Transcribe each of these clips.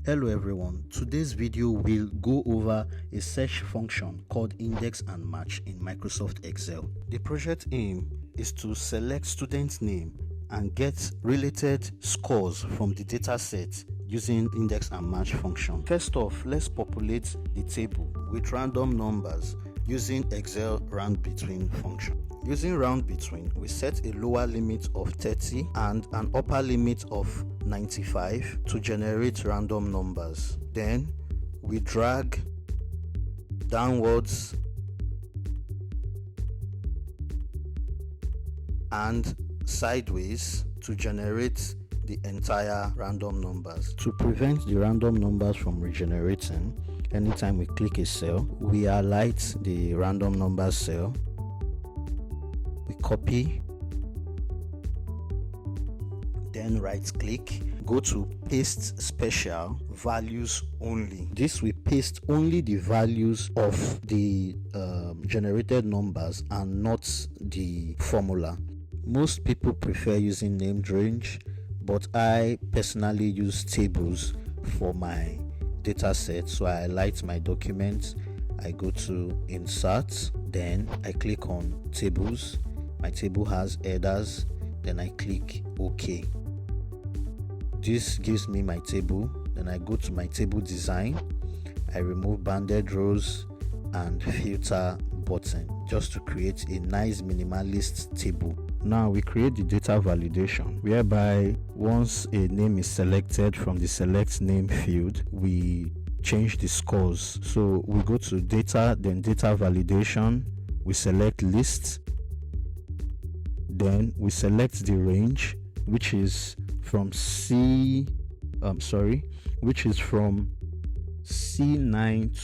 Hello everyone, today's video will go over a search function called index and match in Microsoft Excel. The project aim is to select student name and get related scores from the data set using index and match function. First off, let's populate the table with random numbers using Excel randbetween function. Using randbetween, we set a lower limit of 30 and an upper limit of 95 to generate random numbers. Then we drag downwards and sideways to generate the entire random numbers. To prevent the random numbers from regenerating, anytime we click a cell, we highlight the random numbers cell, we copy, then right click, go to paste special, values only. This will paste only the values of the generated numbers and not the formula. Most people prefer using named range, but I personally use tables for my data set. So I highlight my document, I go to insert, then I click on tables. My table has headers, then I click OK. This gives me my table. Then I go to my table design, I remove banded rows and filter button just to create a nice minimalist table. Now we create the data validation, whereby once a name is selected from the select name field, we change the scores. So we go to data, then data validation, we select list, then we select the range, which is from C9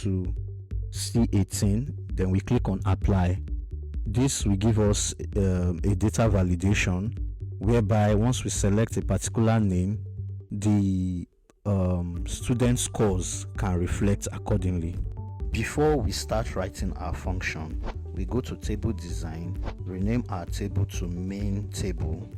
to C18. Then we click on apply. This will give us a data validation, whereby once we select a particular name, the student scores can reflect accordingly. Before we start writing our function, we go to table design, rename our table to main table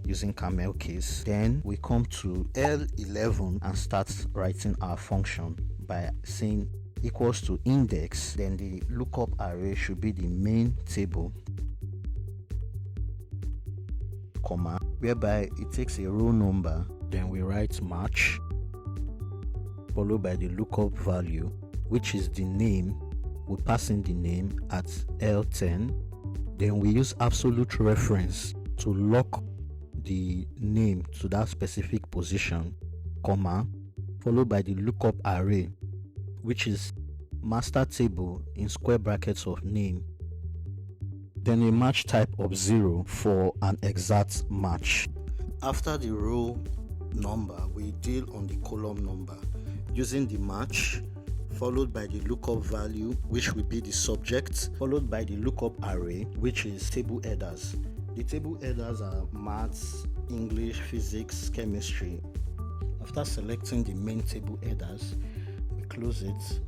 using camel case. Then we come to L11 and start writing our function by saying equals to index, then the lookup array should be the main table, comma, whereby it takes a row number, then we write match, followed by the lookup value, which is the name. We pass in the name at L10, then we use absolute reference to lock the name to that specific position, comma, followed by the lookup array, which is master table in square brackets of name, then a match type of 0 for an exact match. After the row number, we deal on the column number using the match, followed by the lookup value, which will be the subject, followed by the lookup array, which is table headers. The table headers are maths, English, physics, chemistry. After selecting the main table headers, we close it,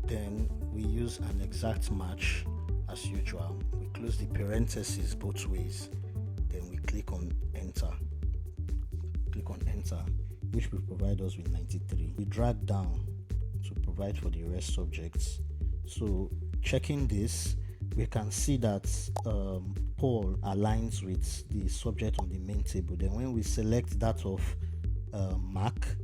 then we use an exact match as usual. We close the parentheses both ways, then we click on enter, which will provide us with 93. We drag down to provide for the rest subjects. So checking this, we can see that Paul aligns with the subject on the main table. Then when we select that of Mark,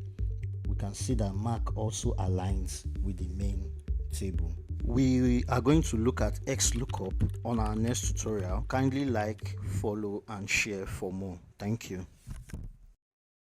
we can see that Mark also aligns with the main table. We are going to look at XLOOKUP on our next tutorial. Kindly like, follow and share for more. Thank you.